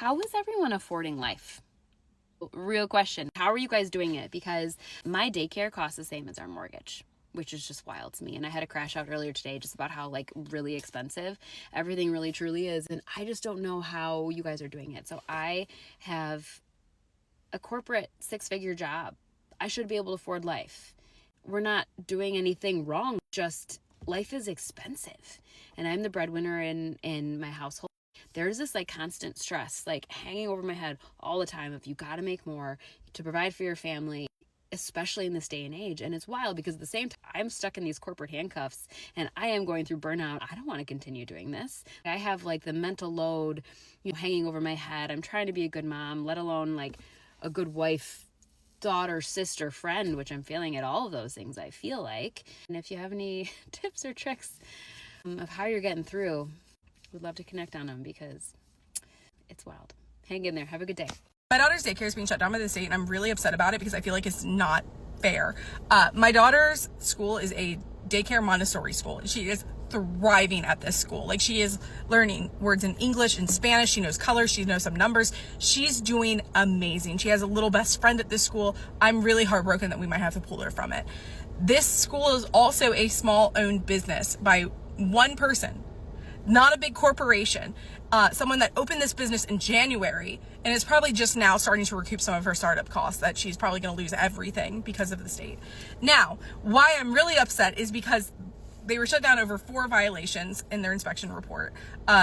How is everyone affording life? Real question. How are you guys doing it? Because my daycare costs the same as our mortgage, which is just wild to me. And I had a crash out earlier today just about how really expensive everything really truly is. And I just don't know how you guys are doing it. So I have a corporate 6-figure job. I should be able to afford life. We're not doing anything wrong. Just life is expensive. And I'm the breadwinner in my household. There's this constant stress hanging over my head all the time of you got to make more to provide for your family, especially in this day and age. And it's wild because at the same time, I'm stuck in these corporate handcuffs and I am going through burnout. I don't want to continue doing this. I have the mental load, hanging over my head. I'm trying to be a good mom, let alone a good wife, daughter, sister, friend, which I'm failing at all of those things, I feel like. And if you have any tips or tricks of how you're getting through, would love to connect on them because it's wild. Hang in there. Have a good day. My daughter's daycare is being shut down by the state, and I'm really upset about it because I feel like it's not fair. My daughter's school is a daycare Montessori school. She is thriving at this school. She is learning words in English and Spanish. She knows colors. She knows some numbers. She's doing amazing. She has a little best friend at this school. I'm really heartbroken that we might have to pull her from it. This school is also a small owned business by one person, not a big corporation. Someone that opened this business in January and is probably just now starting to recoup some of her startup costs that she's probably going to lose everything because of the state. Now, why I'm really upset is because they were shut down over 4 violations in their inspection report.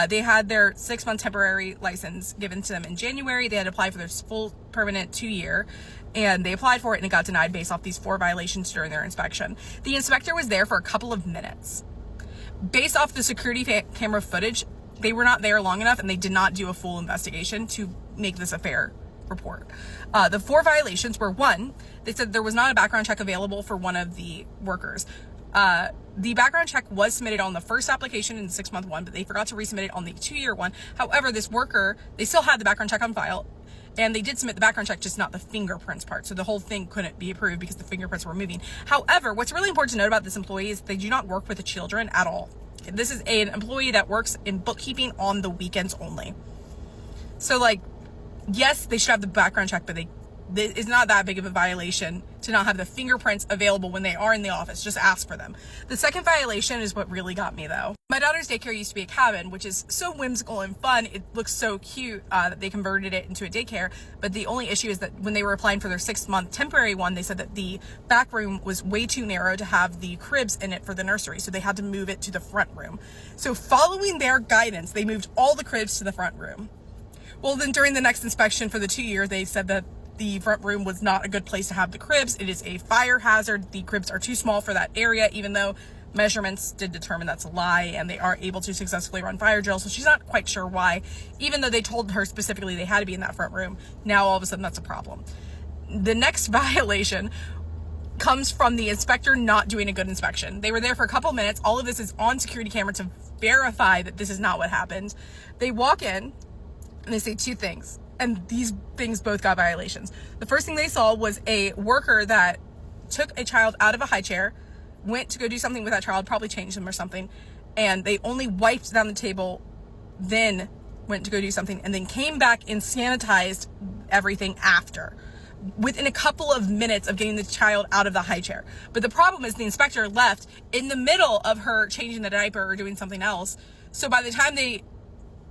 They had their 6-month temporary license given to them in January. They had to apply for their full permanent 2-year, and they applied for it and it got denied based off these 4 violations during their inspection. The inspector was there for a couple of minutes. Based off the security camera footage, they were not there long enough and they did not do a full investigation to make this a fair report. The 4 violations were: 1, they said there was not a background check available for one of the workers. The background check was submitted on the first application in the 6-month one, but they forgot to resubmit it on the 2-year one. However, this worker, they still had the background check on file, and they did submit the background check, just not the fingerprints part. So the whole thing couldn't be approved because the fingerprints were moving. However, what's really important to note about this employee is they do not work with the children at all. This is an employee that works in bookkeeping on the weekends only. So yes, they should have the background check, but it's not that big of a violation to not have the fingerprints available when they are in the office. Just ask for them. The second violation is what really got me though. My daughter's daycare used to be a cabin, which is so whimsical and fun. It looks so cute that they converted it into a daycare. But the only issue is that when they were applying for their 6-month temporary one, they said that the back room was way too narrow to have the cribs in it for the nursery. So they had to move it to the front room. So following their guidance, they moved all the cribs to the front room. Well, then during the next inspection for the 2-year, they said that the front room was not a good place to have the cribs. It is a fire hazard. The cribs are too small for that area, even though measurements did determine that's a lie, and they are able to successfully run fire drills. So she's not quite sure why, even though they told her specifically they had to be in that front room. Now all of a sudden that's a problem. The next violation comes from the inspector not doing a good inspection. They were there for a couple minutes. All of this is on security camera to verify that this is not what happened. They walk in and they say 2 things. And these things both got violations. The first thing they saw was a worker that took a child out of a high chair, went to go do something with that child, probably changed them or something, and they only wiped down the table, then went to go do something, and then came back and sanitized everything after, within a couple of minutes of getting the child out of the high chair. But the problem is the inspector left in the middle of her changing the diaper or doing something else. So by the time they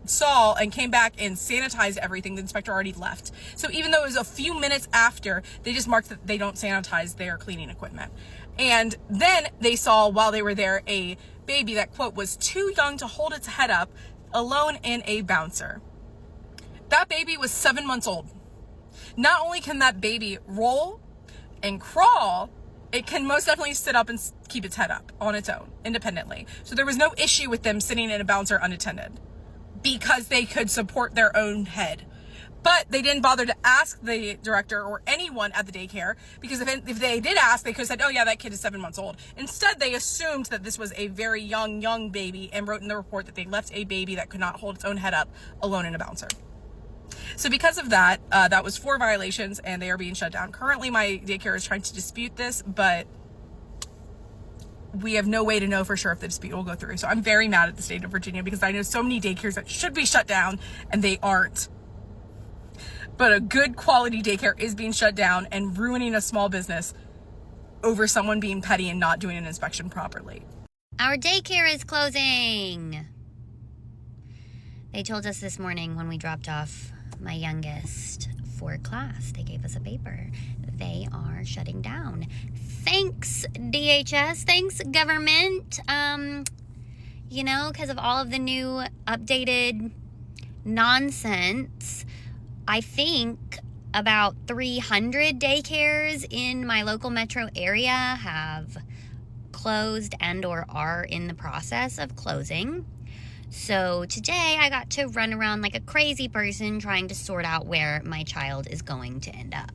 saw and came back and sanitized everything, the inspector already left. So even though it was a few minutes after, they just marked that they don't sanitize their cleaning equipment. And then they saw while they were there a baby that, quote, was too young to hold its head up, alone in a bouncer. That baby was 7 months old. Not only can that baby roll and crawl, it can most definitely sit up and keep its head up on its own, independently. So there was no issue with them sitting in a bouncer unattended, because they could support their own head. But they didn't bother to ask the director or anyone at the daycare, because if they did ask, they could have said, oh yeah, that kid is 7 months old. Instead, they assumed that this was a very young baby and wrote in the report that they left a baby that could not hold its own head up alone in a bouncer. So because of that, that was 4 violations and they are being shut down. Currently, my daycare is trying to dispute this, but we have no way to know for sure if the dispute will go through. So I'm very mad at the state of Virginia because I know so many daycares that should be shut down and they aren't. but a good quality daycare is being shut down and ruining a small business over someone being petty and not doing an inspection properly. Our daycare is closing. They told us this morning when we dropped off my youngest for class. They gave us a paper. They are shutting down. Thanks, DHS. Thanks, government. Because of all of the new updated nonsense, I think about 300 daycares in my local metro area have closed and or are in the process of closing. So today I got to run around like a crazy person trying to sort out where my child is going to end up.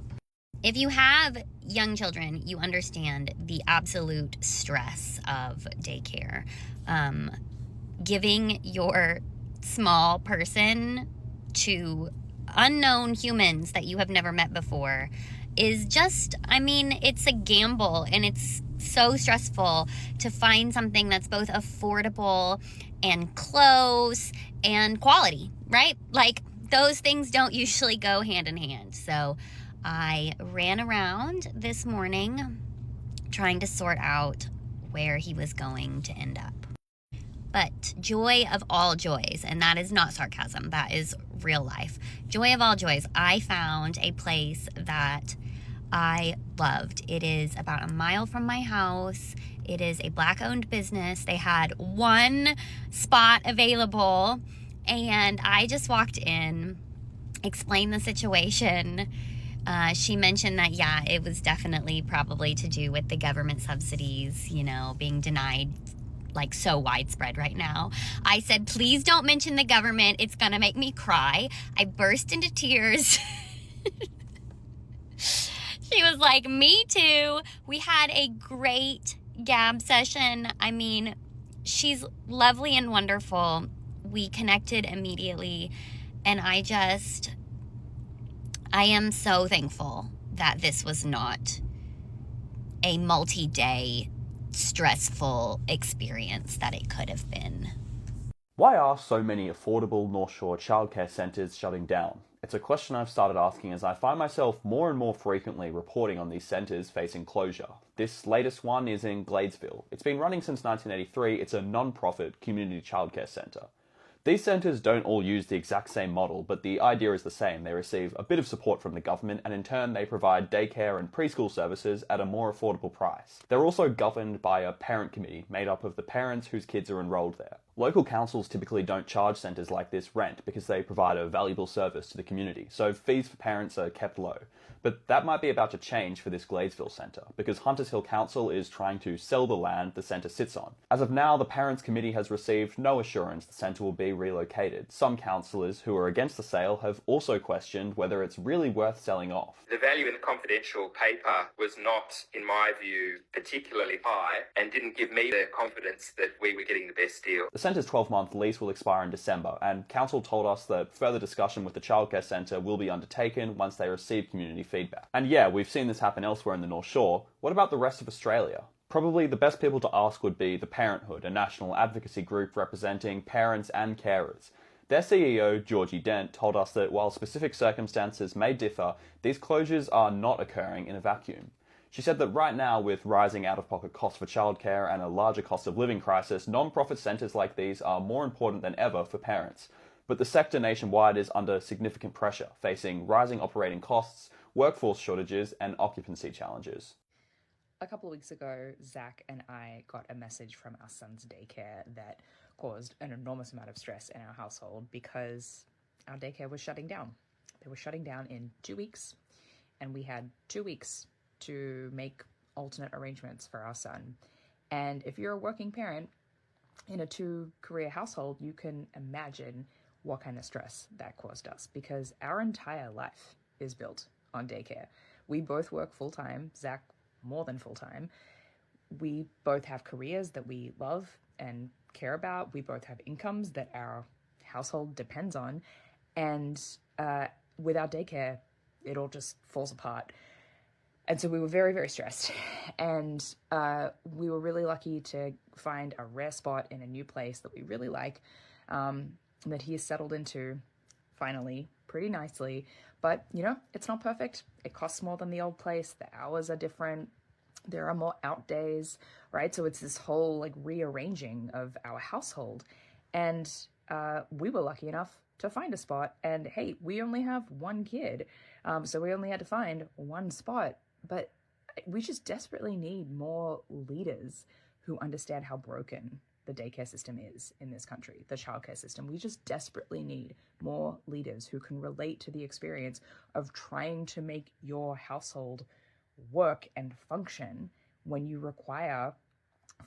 If you have young children, you understand the absolute stress of daycare. Giving your small person to unknown humans that you have never met before is just, it's a gamble, and it's so stressful to find something that's both affordable and close and quality, right? Like, those things don't usually go hand in hand. So I ran around this morning trying to sort out where he was going to end up. But joy of all joys, and that is not sarcasm, that is real life. Joy of all joys, I found a place that I loved. It is about a mile from my house. It is a Black-owned business. They had one spot available, and I just walked in, explained the situation. She mentioned that, it was definitely probably to do with the government subsidies, being denied like so widespread right now. I said, please don't mention the government. It's gonna make me cry. I burst into tears. She was like, me too. We had a great gab session. She's lovely and wonderful. We connected immediately, and I am so thankful that this was not a multi-day stressful experience that it could have been. Why are so many affordable North Shore childcare centres shutting down? It's a question I've started asking as I find myself more and more frequently reporting on these centres facing closure. This latest one is in Gladesville. It's been running since 1983. It's a non-profit community childcare centre. These centres don't all use the exact same model, but the idea is the same. They receive a bit of support from the government, and in turn they provide daycare and preschool services at a more affordable price. They're also governed by a parent committee made up of the parents whose kids are enrolled there. Local councils typically don't charge centres like this rent because they provide a valuable service to the community, so fees for parents are kept low. But that might be about to change for this Gladesville centre, because Hunters Hill Council is trying to sell the land the centre sits on. As of now, the Parents Committee has received no assurance the centre will be relocated. Some councillors who are against the sale have also questioned whether it's really worth selling off. The value in the confidential paper was not, in my view, particularly high, and didn't give me the confidence that we were getting the best deal. The centre's 12-month lease will expire in December, and Council told us that further discussion with the childcare centre will be undertaken once they receive community feedback. And yeah, we've seen this happen elsewhere in the North Shore. What about the rest of Australia? Probably the best people to ask would be the Parenthood, a national advocacy group representing parents and carers. Their CEO, Georgie Dent, told us that while specific circumstances may differ, these closures are not occurring in a vacuum. She said that right now, with rising out-of-pocket costs for childcare and a larger cost of living crisis, non-profit centres like these are more important than ever for parents. But the sector nationwide is under significant pressure, facing rising operating costs, workforce shortages, and occupancy challenges. A couple of weeks ago, Zach and I got a message from our son's daycare that caused an enormous amount of stress in our household because our daycare was shutting down. They were shutting down in 2 weeks, and we had 2 weeks to make alternate arrangements for our son. And if you're a working parent in a two-career household, you can imagine what kind of stress that caused us, because our entire life is built on daycare. We both work full-time, Zach more than full-time. We both have careers that we love and care about. We both have incomes that our household depends on. And without daycare, it all just falls apart. And so we were very, very stressed. And we were really lucky to find a rare spot in a new place that we really like, that he has settled into finally pretty nicely. But, you know, it's not perfect. It costs more than the old place. The hours are different. There are more out days, right? So it's this whole like rearranging of our household. And we were lucky enough to find a spot. And hey, we only have one kid. So we only had to find one spot. But we just desperately need more leaders who understand how broken the daycare system is in this country, the childcare system. We just desperately need more leaders who can relate to the experience of trying to make your household work and function when you require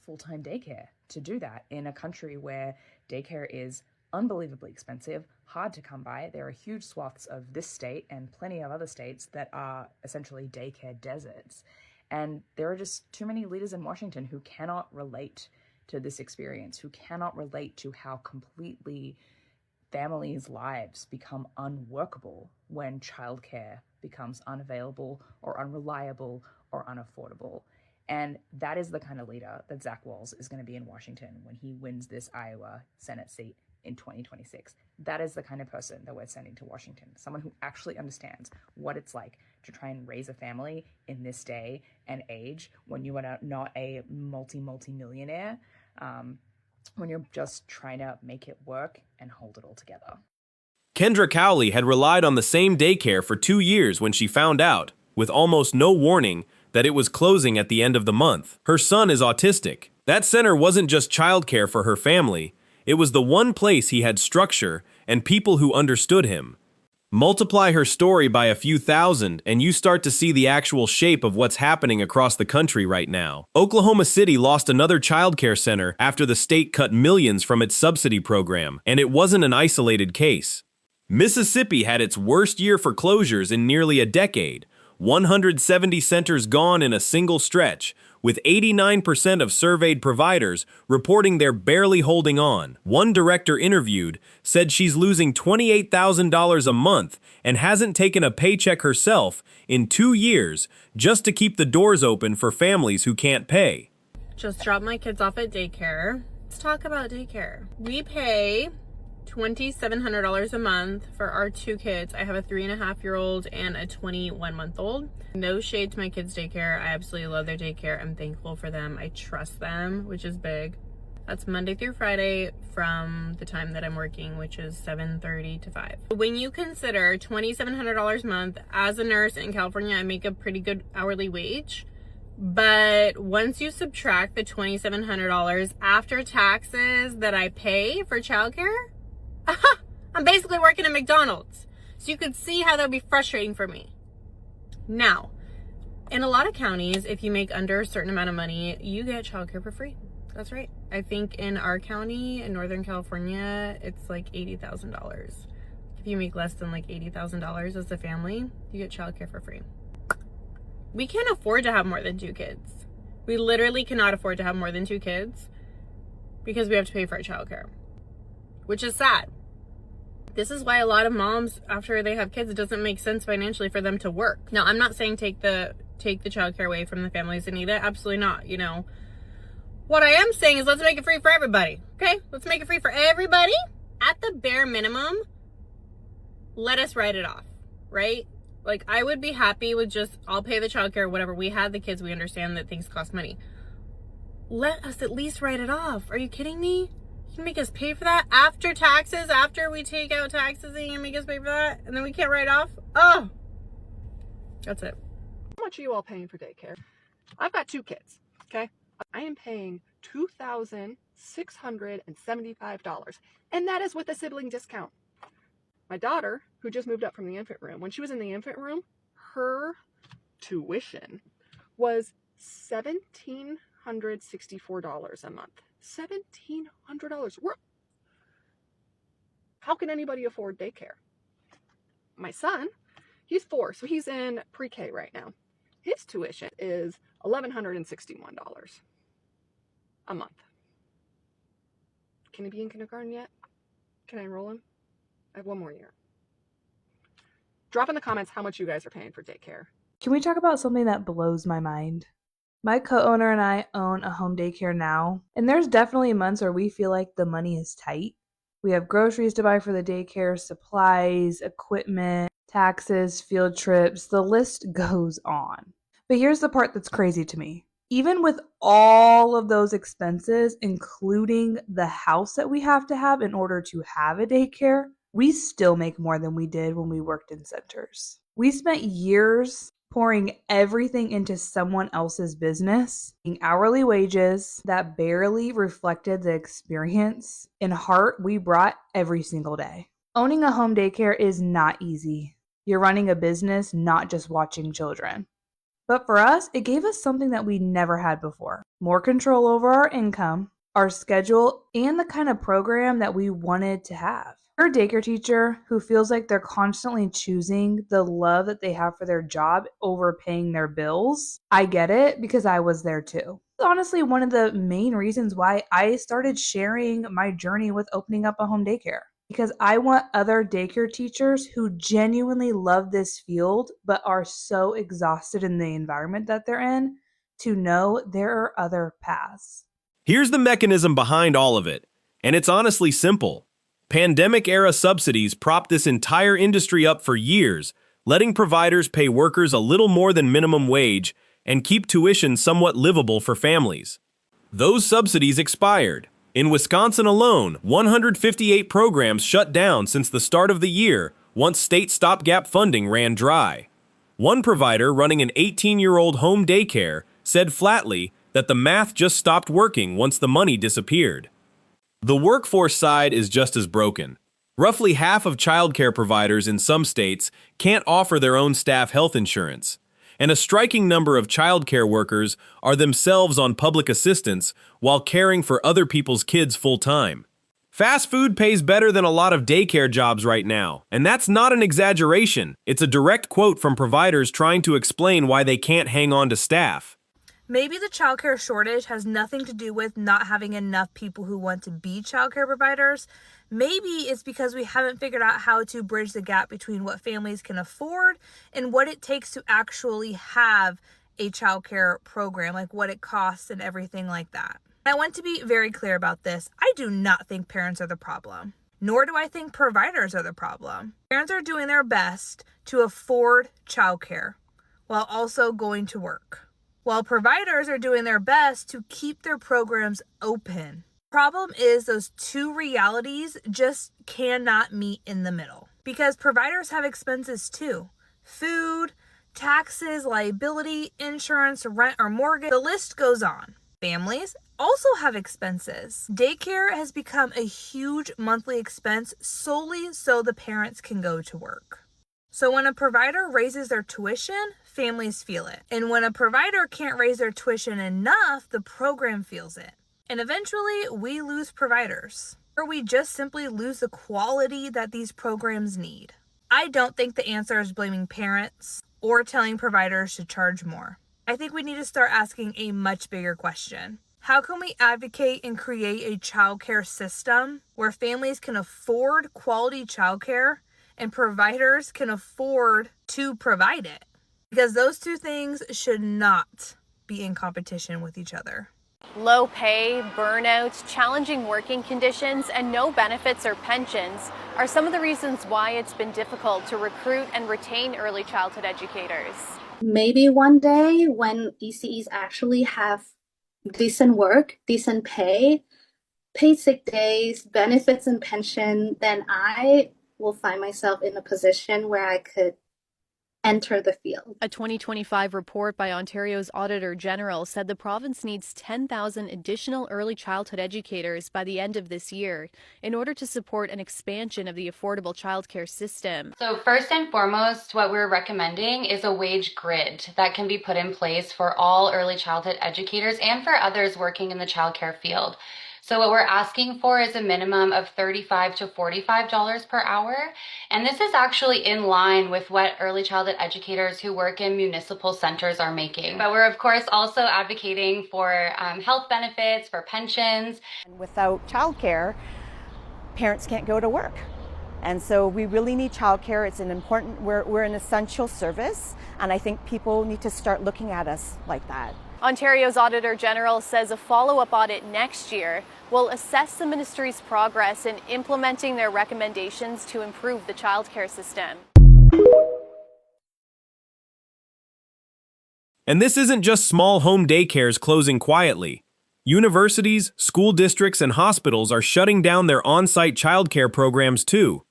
full-time daycare to do that in a country where daycare is unbelievably expensive, hard to come by. There are huge swaths of this state and plenty of other states that are essentially daycare deserts. And there are just too many leaders in Washington who cannot relate to this experience, who cannot relate to how completely families' lives become unworkable when childcare becomes unavailable or unreliable or unaffordable. And that is the kind of leader that Zach Walz is going to be in Washington when he wins this Iowa Senate seat in 2026. That is the kind of person that we're sending to Washington, someone who actually understands what it's like to try and raise a family in this day and age when you are not a multi-millionaire, when you're just trying to make it work and hold it all together. Kendra Cowley had relied on the same daycare for 2 years when she found out, with almost no warning, that it was closing at the end of the month. Her son is autistic. That center wasn't just childcare for her family. It was the one place he had structure and people who understood him. Multiply her story by a few thousand, and you start to see the actual shape of what's happening across the country right now. Oklahoma City lost another childcare center after the state cut millions from its subsidy program, and it wasn't an isolated case. Mississippi had its worst year for closures in nearly a decade. 170 centers gone in a single stretch, with 89% of surveyed providers reporting they're barely holding on. One director interviewed said she's losing $28,000 a month and hasn't taken a paycheck herself in 2 years just to keep the doors open for families who can't pay. Just dropped my kids off at daycare. Let's talk about daycare. We pay $2,700 a month for our 2 kids. I have a 3.5-year-old and a 21-month-old. No shade to my kids' daycare. I absolutely love their daycare. I'm thankful for them. I trust them, which is big. That's Monday through Friday from the time that I'm working, which is 7:30 to 5. When you consider $2,700 a month, as a nurse in California, I make a pretty good hourly wage. But once you subtract the $2,700 after taxes that I pay for childcare, I'm basically working at McDonald's. So you could see how that would be frustrating for me. Now, in a lot of counties, if you make under a certain amount of money, you get childcare for free. That's right. I think in our county, in Northern California, it's like $80,000. If you make less than like $80,000 as a family, you get childcare for free. We can't afford to have more than 2 kids. We literally cannot afford to have more than 2 kids because we have to pay for our childcare, which is sad. This is why a lot of moms, after they have kids, it doesn't make sense financially for them to work. Now, I'm not saying take the childcare away from the families that need it. Absolutely not. You know, what I am saying is let's make it free for everybody. Okay, let's make it free for everybody. At the bare minimum, let us write it off, right? Like, I would be happy with just, I'll pay the childcare, whatever. We had the kids. We understand that things cost money. Let us at least write it off. Are you kidding me? You make us pay for that after taxes, after we take out taxes, and you make us pay for that, and then we can't write off? Oh, that's it. How much are you all paying for daycare? I've got 2 kids, okay? I am paying $2,675, and that is with a sibling discount. My daughter, who just moved up from the infant room, when she was in the infant room, her tuition was $1,764 a month. $1,700. How can anybody afford daycare? My son, he's 4, so he's in pre-K right now. His tuition is $1,161 a month. Can he be in kindergarten yet? Can I enroll him? I have 1 more year. Drop in the comments how much you guys are paying for daycare. Can we talk about something that blows my mind? My co-owner and I own a home daycare now, and there's definitely months where we feel like the money is tight. We have groceries to buy for the daycare, supplies, equipment, taxes, field trips. The list goes on. But here's the part that's crazy to me. Even with all of those expenses, including the house that we have to have in order to have a daycare, we still make more than we did when we worked in centers. We spent years pouring everything into someone else's business, paying hourly wages that barely reflected the experience and heart we brought every single day. Owning a home daycare is not easy. You're running a business, not just watching children. But for us, it gave us something that we never had before. More control over our income, our schedule, and the kind of program that we wanted to have. You're a daycare teacher who feels like they're constantly choosing the love that they have for their job over paying their bills. I get it because I was there too. It's honestly one of the main reasons why I started sharing my journey with opening up a home daycare. Because I want other daycare teachers who genuinely love this field but are so exhausted in the environment that they're in to know there are other paths. Here's the mechanism behind all of it, and it's honestly simple. Pandemic-era subsidies propped this entire industry up for years, letting providers pay workers a little more than minimum wage and keep tuition somewhat livable for families. Those subsidies expired. In Wisconsin alone, 158 programs shut down since the start of the year once state stopgap funding ran dry. One provider running an 18-year-old home daycare said flatly that the math just stopped working once the money disappeared. The workforce side is just as broken. Roughly half of childcare providers in some states can't offer their own staff health insurance, and a striking number of childcare workers are themselves on public assistance while caring for other people's kids full-time. Fast food pays better than a lot of daycare jobs right now, and that's not an exaggeration. It's a direct quote from providers trying to explain why they can't hang on to staff. Maybe the childcare shortage has nothing to do with not having enough people who want to be childcare providers. Maybe it's because we haven't figured out how to bridge the gap between what families can afford and what it takes to actually have a childcare program, like what it costs and everything like that. I want to be very clear about this. I do not think parents are the problem, nor do I think providers are the problem. Parents are doing their best to afford childcare while also going to work, while providers are doing their best to keep their programs open. Problem is those two realities just cannot meet in the middle because providers have expenses too. Food, taxes, liability, insurance, rent or mortgage, the list goes on. Families also have expenses. Daycare has become a huge monthly expense solely so the parents can go to work. So when a provider raises their tuition, families feel it. And when a provider can't raise their tuition enough, the program feels it. And eventually, we lose providers, or we just simply lose the quality that these programs need. I don't think the answer is blaming parents or telling providers to charge more. I think we need to start asking a much bigger question. How can we advocate and create a childcare system where families can afford quality childcare and providers can afford to provide it? Because those two things should not be in competition with each other. Low pay, burnout, challenging working conditions, and no benefits or pensions are some of the reasons why it's been difficult to recruit and retain early childhood educators. Maybe one day when ECEs actually have decent work, decent pay, paid sick days, benefits and pension, then I will find myself in a position where I could enter the field. A 2025 report by Ontario's Auditor General said the province needs 10,000 additional early childhood educators by the end of this year in order to support an expansion of the affordable childcare system. So first and foremost, what we're recommending is a wage grid that can be put in place for all early childhood educators and for others working in the childcare field. So what we're asking for is a minimum of $35 to $45 per hour. And this is actually in line with what early childhood educators who work in municipal centers are making. But we're of course also advocating for health benefits, for pensions. Without childcare, parents can't go to work. And so we really need childcare. It's an important, we're an essential service. And I think people need to start looking at us like that. Ontario's Auditor General says a follow-up audit next year will assess the ministry's progress in implementing their recommendations to improve the childcare system. And this isn't just small home daycares closing quietly. Universities, school districts, and hospitals are shutting down their on-site childcare programs too.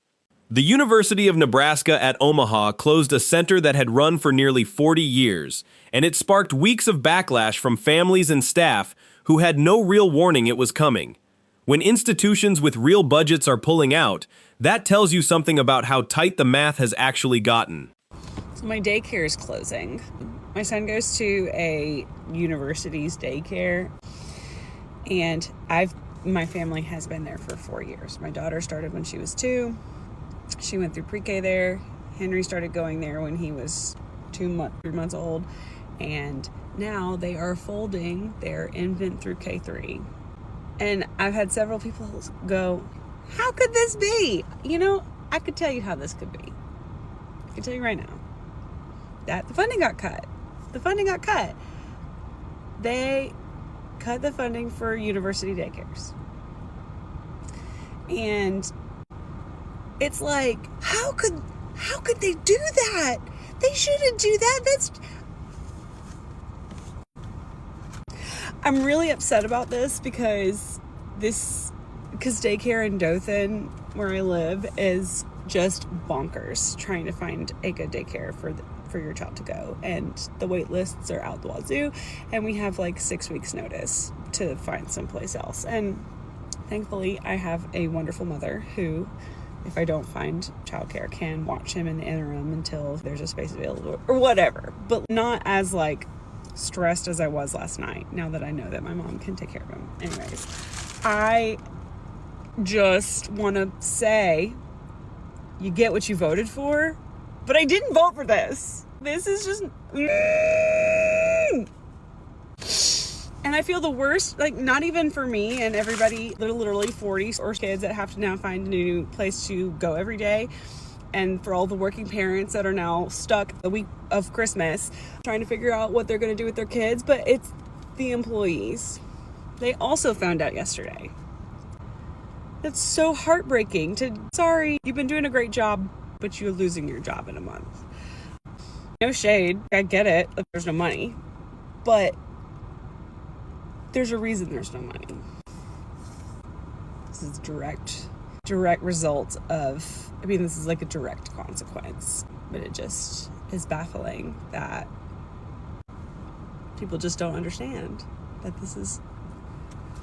The University of Nebraska at Omaha closed a center that had run for nearly 40 years, and it sparked weeks of backlash from families and staff who had no real warning it was coming. When institutions with real budgets are pulling out, that tells you something about how tight the math has actually gotten. So my daycare is closing. My son goes to a university's daycare, and my family has been there for 4 years. My daughter started when she was 2. She went through pre-K there. Henry started going there when he was 3 months old. And now they are folding their infant through K3. And I've had several people go, how could this be? You know, I could tell you how this could be. I can tell you right now that the funding got cut. The funding got cut. They cut the funding for university daycares. And it's like, how could they do that? They shouldn't do that. I'm really upset about this because daycare in Dothan, where I live, is just bonkers trying to find a good daycare for your child to go, and the wait lists are out the wazoo, and we have like 6 weeks notice to find someplace else. And thankfully I have a wonderful mother who, if I don't find childcare, can watch him in the interim until there's a space available or whatever, but not as like stressed as I was last night now that I know that my mom can take care of him. Anyways, I just want to say, you get what you voted for, but I didn't vote for this. This is just and I feel the worst, like, not even for me and everybody, literally 40 or kids that have to now find a new place to go every day, and for all the working parents that are now stuck the week of Christmas trying to figure out what they're going to do with their kids, but it's the employees. They also found out yesterday. That's so heartbreaking sorry, you've been doing a great job, but you're losing your job in a month. No shade, I get it, if there's no money, but there's a reason there's no money. This is direct result of, this is like a direct consequence, but it just is baffling that people just don't understand that this is,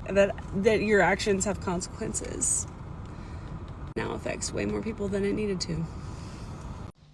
that your actions have consequences. Now affects way more people than it needed to.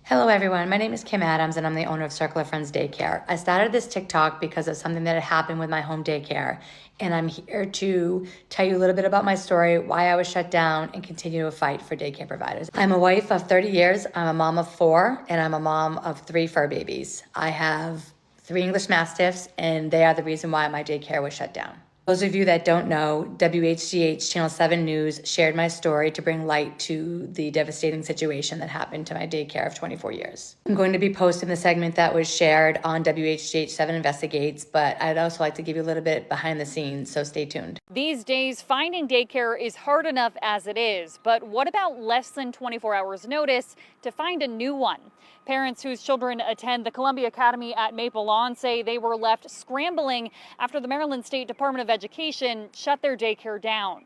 Hello everyone, my name is Kim Adams and I'm the owner of Circle of Friends Daycare. I started this TikTok because of something that had happened with my home daycare, and I'm here to tell you a little bit about my story, why I was shut down, and continue to fight for daycare providers. I'm a wife of 30 years, I'm a mom of 4, and I'm a mom of 3 fur babies. I have 3 English Mastiffs, and they are the reason why my daycare was shut down. Those of you that don't know, WHGH Channel 7 News shared my story to bring light to the devastating situation that happened to my daycare of 24 years. I'm going to be posting the segment that was shared on WHGH 7 Investigates, but I'd also like to give you a little bit behind the scenes, so stay tuned. These days, finding daycare is hard enough as it is, but what about less than 24 hours notice to find a new one? Parents whose children attend the Columbia Academy at Maple Lawn say they were left scrambling after the Maryland State Department of Education shut their daycare down.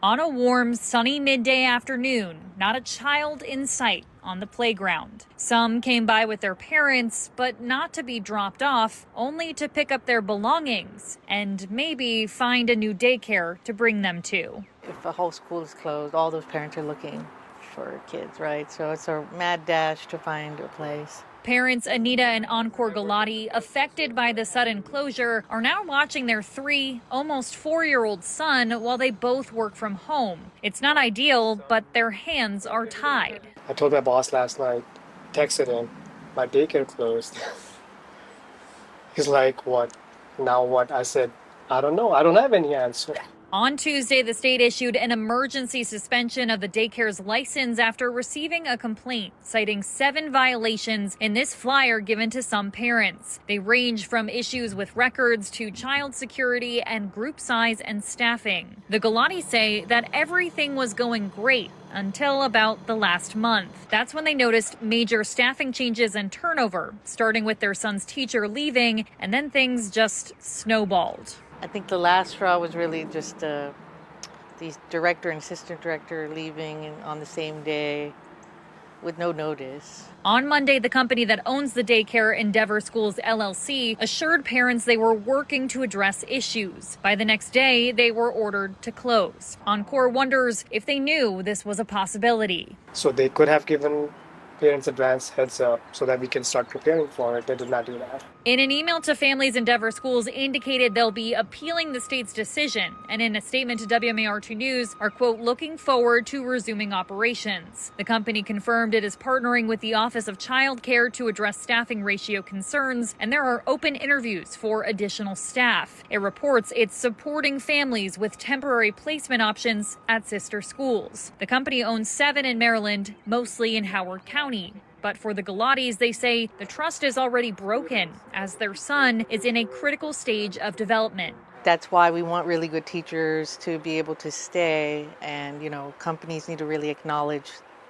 On a warm, sunny midday afternoon, not a child in sight on the playground. Some came by with their parents, but not to be dropped off, only to pick up their belongings and maybe find a new daycare to bring them to. If the whole school is closed, all those parents are looking for kids, right? So it's a mad dash to find a place. Parents Anita and Encore Galati, affected by the sudden closure, are now watching their 3, almost 4-year-old son while they both work from home. It's not ideal, but their hands are tied. I told my boss last night, texted him, my daycare closed. He's like, what? Now what? I said, I don't know. I don't have any answer. On Tuesday, the state issued an emergency suspension of the daycare's license after receiving a complaint citing 7 violations in this flyer given to some parents. They range from issues with records to child security and group size and staffing. The Galati say that everything was going great until about the last month. That's when they noticed major staffing changes and turnover, starting with their son's teacher leaving, and then things just snowballed. I think the last straw was really just the director and assistant director leaving on the same day with no notice. On Monday, the company that owns the daycare, Endeavor Schools LLC, assured parents they were working to address issues. By the next day, they were ordered to close. Encore wonders if they knew this was a possibility. So they could have given parents advance heads up so that we can start preparing for it. They did not do that. In an email to families, Endeavor Schools indicated they'll be appealing the state's decision, and in a statement to WMAR2 News are, quote, looking forward to resuming operations. The company confirmed it is partnering with the Office of Childcare to address staffing ratio concerns, and there are open interviews for additional staff. It reports it's supporting families with temporary placement options at sister schools. The company owns 7 in Maryland, mostly in Howard County. But for the Galatis, they say the trust is already broken as their son is in a critical stage of development. That's why we want really good teachers to be able to stay, and, companies need to really acknowledge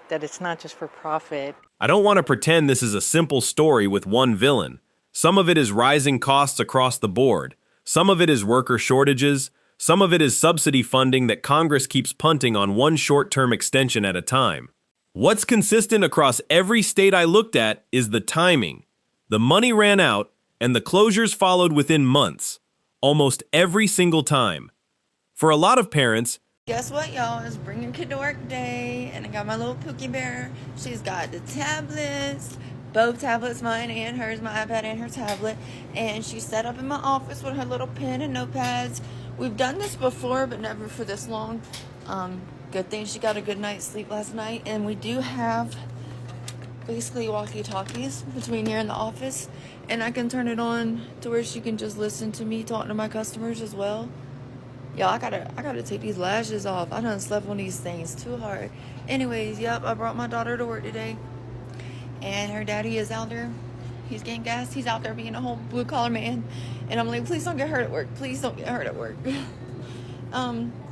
that it's not just for profit. I don't want to pretend this is a simple story with one villain. Some of it is rising costs across the board. Some of it is worker shortages. Some of it is subsidy funding that Congress keeps punting on one short-term extension at a time. What's consistent across every state I looked at is the timing. The money ran out, and the closures followed within months, almost every single time. For a lot of parents, guess what, y'all? It's bring your kid to work day, and I got my little Pookie Bear. She's got the tablets, both tablets, mine and hers, my iPad and her tablet, and she's set up in my office with her little pen and notepads. We've done this before, but never for this long. Good thing she got a good night's sleep last night, and we do have basically walkie-talkies between here and the office, and I can turn it on to where she can just listen to me talking to my customers as well. Y'all, I gotta take these lashes off. I done slept on these things too hard. Anyways, yep, I brought my daughter to work today, and her daddy is out there. He's getting gas. He's out there being a whole blue-collar man, and I'm like, please don't get hurt at work. Please don't get hurt at work.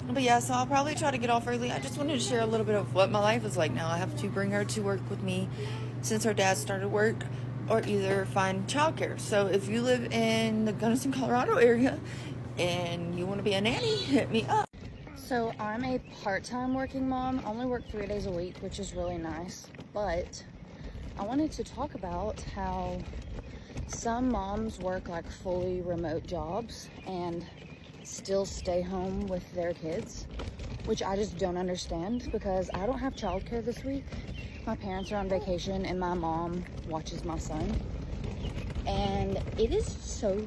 But yeah, so I'll probably try to get off early. I just wanted to share a little bit of what my life is like now. I have to bring her to work with me since her dad started work, or either find childcare. So if you live in the Gunnison, Colorado area and you want to be a nanny, hit me up. So I'm a part-time working mom. I only work 3 days a week, which is really nice. But I wanted to talk about how some moms work like fully remote jobs and still stay home with their kids, which I just don't understand because I don't have childcare this week. My parents are on vacation and my mom watches my son, and it is so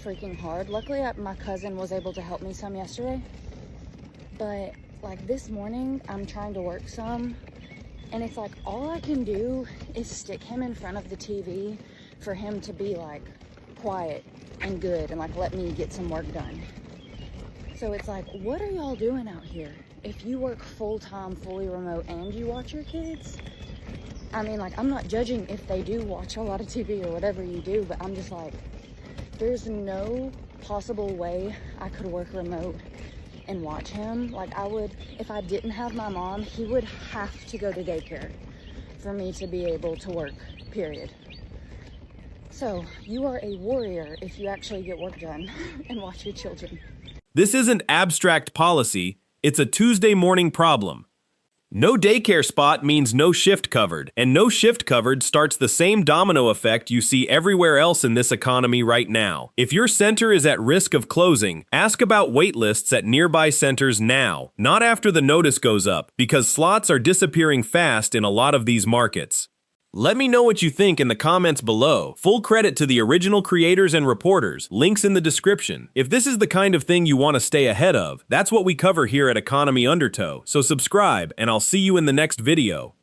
freaking hard. Luckily my cousin was able to help me some yesterday, but like this morning I'm trying to work some, and it's like all I can do is stick him in front of the TV for him to be like quiet and good and like let me get some work done. So it's like, what are y'all doing out here? If you work full-time, fully remote, and you watch your kids, I mean, like, I'm not judging if they do watch a lot of TV or whatever you do, but I'm just like, there's no possible way I could work remote and watch him. Like, I would, if I didn't have my mom, he would have to go to daycare for me to be able to work, period. So, you are a warrior if you actually get work done and watch your children. this isn't abstract policy, it's a Tuesday morning problem. No daycare spot means no shift covered, and no shift covered starts the same domino effect you see everywhere else in this economy right now. If your center is at risk of closing, ask about waitlists at nearby centers now, not after the notice goes up, because slots are disappearing fast in a lot of these markets. Let me know what you think in the comments below. Full credit to the original creators and reporters, links in the description. If this is the kind of thing you want to stay ahead of, that's what we cover here at Economy Undertow, so subscribe and I'll see you in the next video.